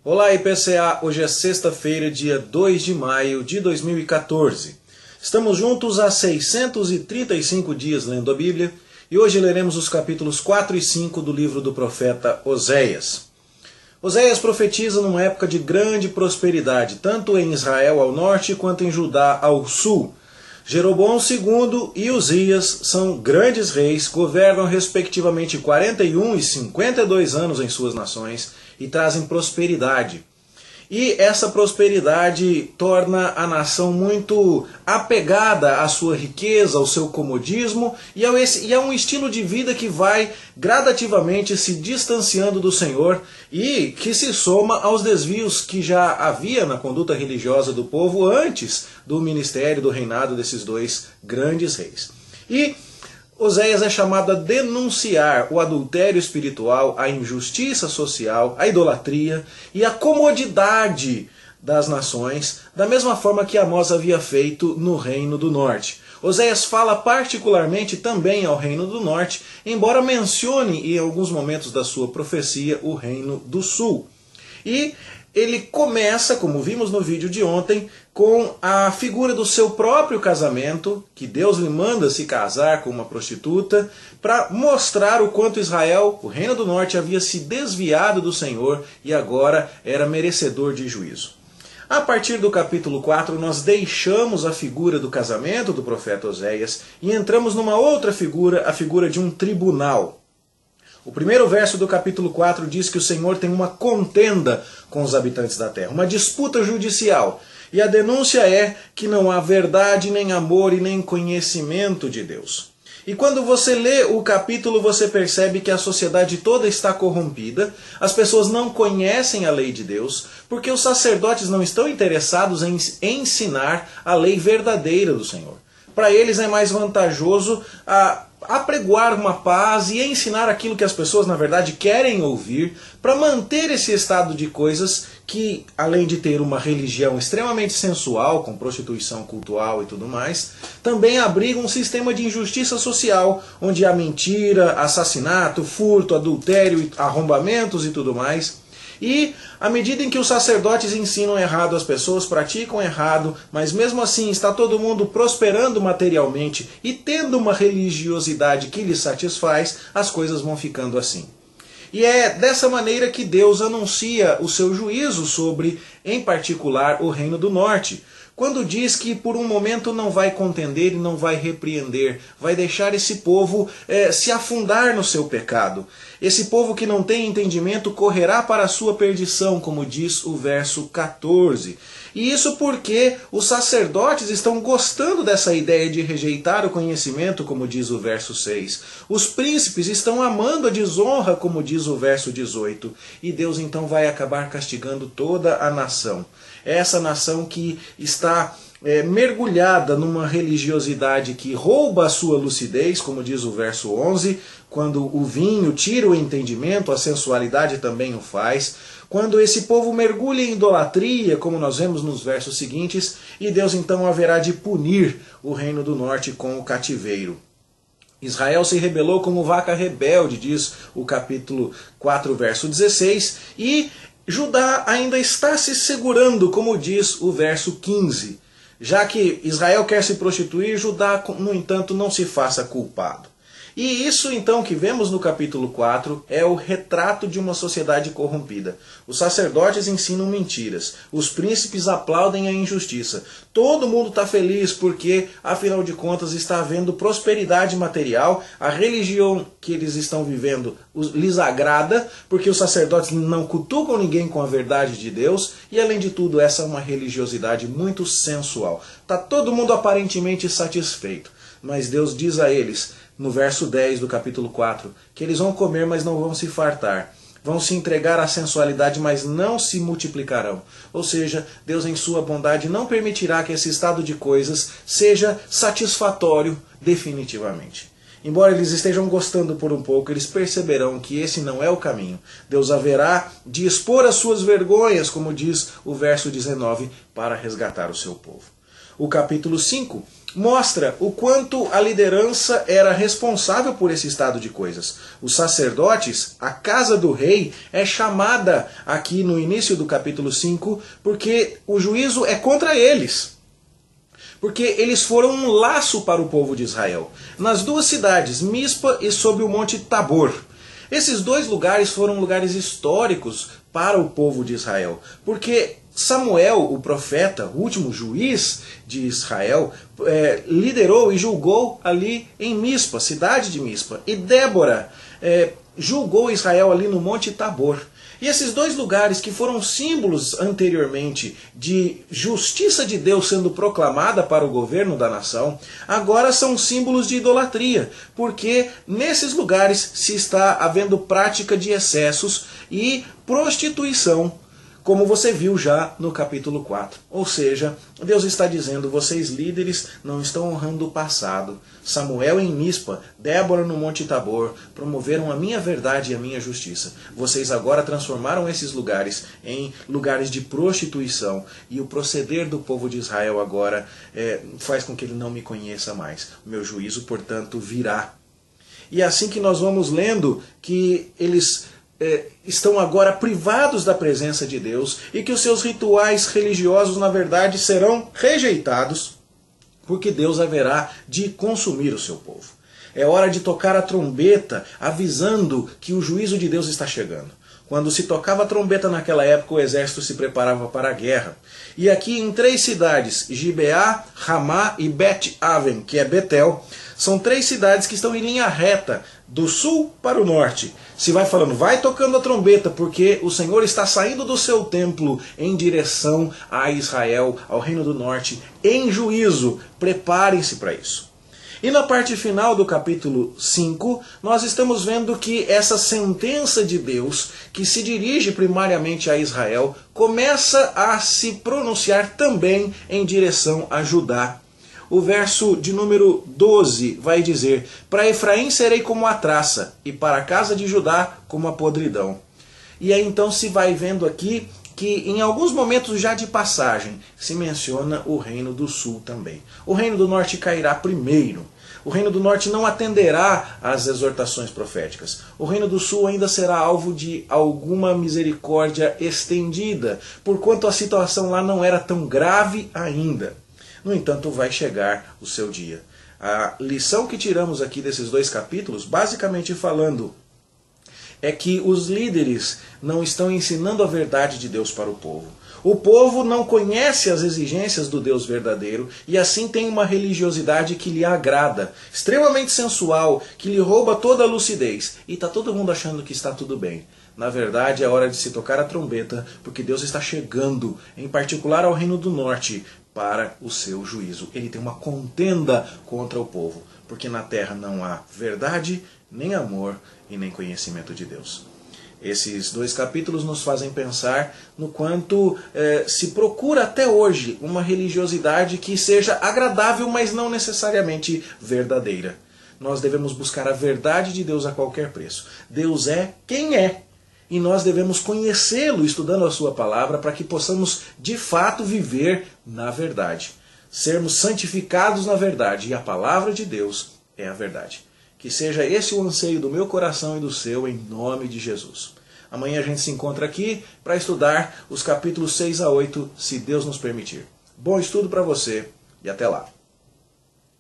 Olá IPCA, hoje é sexta-feira, dia 2 de maio de 2014. Estamos juntos há 635 dias lendo a Bíblia e hoje leremos os capítulos 4 e 5 do livro do profeta Oséias. Oséias profetiza numa época de grande prosperidade, tanto em Israel ao norte quanto em Judá ao sul. Jeroboão II e Uzias são grandes reis, governam respectivamente 41 e 52 anos em suas nações e trazem prosperidade. E essa prosperidade torna a nação muito apegada à sua riqueza, ao seu comodismo e a um estilo de vida que vai gradativamente se distanciando do Senhor e que se soma aos desvios que já havia na conduta religiosa do povo antes do ministério, do reinado desses dois grandes reis. E Oséias é chamado a denunciar o adultério espiritual, a injustiça social, a idolatria e a comodidade das nações, da mesma forma que Amós havia feito no Reino do Norte. Oséias fala particularmente também ao Reino do Norte, embora mencione em alguns momentos da sua profecia o Reino do Sul. E ele começa, como vimos no vídeo de ontem, com a figura do seu próprio casamento, que Deus lhe manda se casar com uma prostituta, para mostrar o quanto Israel, o Reino do Norte, havia se desviado do Senhor e agora era merecedor de juízo. A partir do capítulo 4, nós deixamos a figura do casamento do profeta Oséias e entramos numa outra figura, a figura de um tribunal. O primeiro verso do capítulo 4 diz que o Senhor tem uma contenda com os habitantes da terra, uma disputa judicial. E a denúncia é que não há verdade, nem amor e nem conhecimento de Deus. E quando você lê o capítulo, você percebe que a sociedade toda está corrompida, as pessoas não conhecem a lei de Deus, porque os sacerdotes não estão interessados em ensinar a lei verdadeira do Senhor. Para eles é mais vantajoso apregoar uma paz e ensinar aquilo que as pessoas na verdade querem ouvir para manter esse estado de coisas que, além de ter uma religião extremamente sensual, com prostituição cultual e tudo mais, também abriga um sistema de injustiça social, onde há mentira, assassinato, furto, adultério, arrombamentos e tudo mais. E à medida em que os sacerdotes ensinam errado, as pessoas praticam errado, mas mesmo assim está todo mundo prosperando materialmente e tendo uma religiosidade que lhes satisfaz, as coisas vão ficando assim. E é dessa maneira que Deus anuncia o seu juízo sobre, em particular, o Reino do Norte, quando diz que por um momento não vai contender e não vai repreender, vai deixar esse povo se afundar no seu pecado. Esse povo que não tem entendimento correrá para a sua perdição, como diz o verso 14. E isso porque os sacerdotes estão gostando dessa ideia de rejeitar o conhecimento, como diz o verso 6. Os príncipes estão amando a desonra, como diz o verso 18. E Deus então vai acabar castigando toda a nação. Essa nação que está mergulhada numa religiosidade que rouba a sua lucidez, como diz o verso 11, quando o vinho tira o entendimento, a sensualidade também o faz, quando esse povo mergulha em idolatria, como nós vemos nos versos seguintes, e Deus então haverá de punir o Reino do Norte com o cativeiro. Israel se rebelou como vaca rebelde, diz o capítulo 4, verso 16, e Judá ainda está se segurando, como diz o verso 15. Já que Israel quer se prostituir, Judá, no entanto, não se faça culpado. E isso então que vemos no capítulo 4 é o retrato de uma sociedade corrompida. Os sacerdotes ensinam mentiras, os príncipes aplaudem a injustiça. Todo mundo está feliz porque, afinal de contas, está havendo prosperidade material, a religião que eles estão vivendo lhes agrada, porque os sacerdotes não cutucam ninguém com a verdade de Deus, e além de tudo, essa é uma religiosidade muito sensual. Está todo mundo aparentemente satisfeito, mas Deus diz a eles, no verso 10 do capítulo 4, que eles vão comer, mas não vão se fartar. Vão se entregar à sensualidade, mas não se multiplicarão. Ou seja, Deus em sua bondade não permitirá que esse estado de coisas seja satisfatório definitivamente. Embora eles estejam gostando por um pouco, eles perceberão que esse não é o caminho. Deus haverá de expor as suas vergonhas, como diz o verso 19, para resgatar o seu povo. O capítulo 5 mostra o quanto a liderança era responsável por esse estado de coisas. Os sacerdotes, a casa do rei, é chamada aqui no início do capítulo 5, porque o juízo é contra eles. Porque eles foram um laço para o povo de Israel. Nas duas cidades, Mispa e sobre o monte Tabor. Esses dois lugares foram lugares históricos para o povo de Israel. Porque Samuel, o profeta, o último juiz de Israel, liderou e julgou ali em Mispa, cidade de Mispa. E Débora julgou Israel ali no Monte Tabor. E esses dois lugares que foram símbolos anteriormente de justiça de Deus sendo proclamada para o governo da nação, agora são símbolos de idolatria, porque nesses lugares se está havendo prática de excessos e prostituição, como você viu já no capítulo 4. Ou seja, Deus está dizendo, vocês líderes não estão honrando o passado. Samuel em Mispa, Débora no Monte Tabor, promoveram a minha verdade e a minha justiça. Vocês agora transformaram esses lugares em lugares de prostituição. E o proceder do povo de Israel agora faz com que ele não me conheça mais. O meu juízo, portanto, virá. E é assim que nós vamos lendo que eles estão agora privados da presença de Deus e que os seus rituais religiosos, na verdade, serão rejeitados, porque Deus haverá de consumir o seu povo. É hora de tocar a trombeta, avisando que o juízo de Deus está chegando. Quando se tocava a trombeta naquela época, o exército se preparava para a guerra. E aqui em 3 cidades, Gibeá, Ramá e Bet-Aven, que é Betel, são 3 cidades que estão em linha reta, do sul para o norte. Se vai falando, vai tocando a trombeta, porque o Senhor está saindo do seu templo em direção a Israel, ao reino do norte, em juízo. Preparem-se para isso. E na parte final do capítulo 5, nós estamos vendo que essa sentença de Deus, que se dirige primariamente a Israel, começa a se pronunciar também em direção a Judá. O verso de número 12 vai dizer, para Efraim serei como a traça, e para a casa de Judá como a podridão. E aí então se vai vendo aqui que em alguns momentos já de passagem se menciona o reino do sul também. O reino do norte cairá primeiro. O reino do norte não atenderá às exortações proféticas. O reino do sul ainda será alvo de alguma misericórdia estendida, porquanto a situação lá não era tão grave ainda. No entanto, vai chegar o seu dia. A lição que tiramos aqui desses 2 capítulos, basicamente falando, é que os líderes não estão ensinando a verdade de Deus para o povo. O povo não conhece as exigências do Deus verdadeiro e assim tem uma religiosidade que lhe agrada, extremamente sensual, que lhe rouba toda a lucidez. E está todo mundo achando que está tudo bem. Na verdade, é hora de se tocar a trombeta, porque Deus está chegando, em particular ao Reino do Norte, para o seu juízo. Ele tem uma contenda contra o povo, porque na terra não há verdade, nem amor e nem conhecimento de Deus. Esses 2 capítulos nos fazem pensar no quanto se procura até hoje uma religiosidade que seja agradável, mas não necessariamente verdadeira. Nós devemos buscar a verdade de Deus a qualquer preço. Deus é quem é. E nós devemos conhecê-lo estudando a sua palavra para que possamos de fato viver na verdade. Sermos santificados na verdade. E a palavra de Deus é a verdade. Que seja esse o anseio do meu coração e do seu, em nome de Jesus. Amanhã a gente se encontra aqui para estudar os capítulos 6 a 8, se Deus nos permitir. Bom estudo para você e até lá.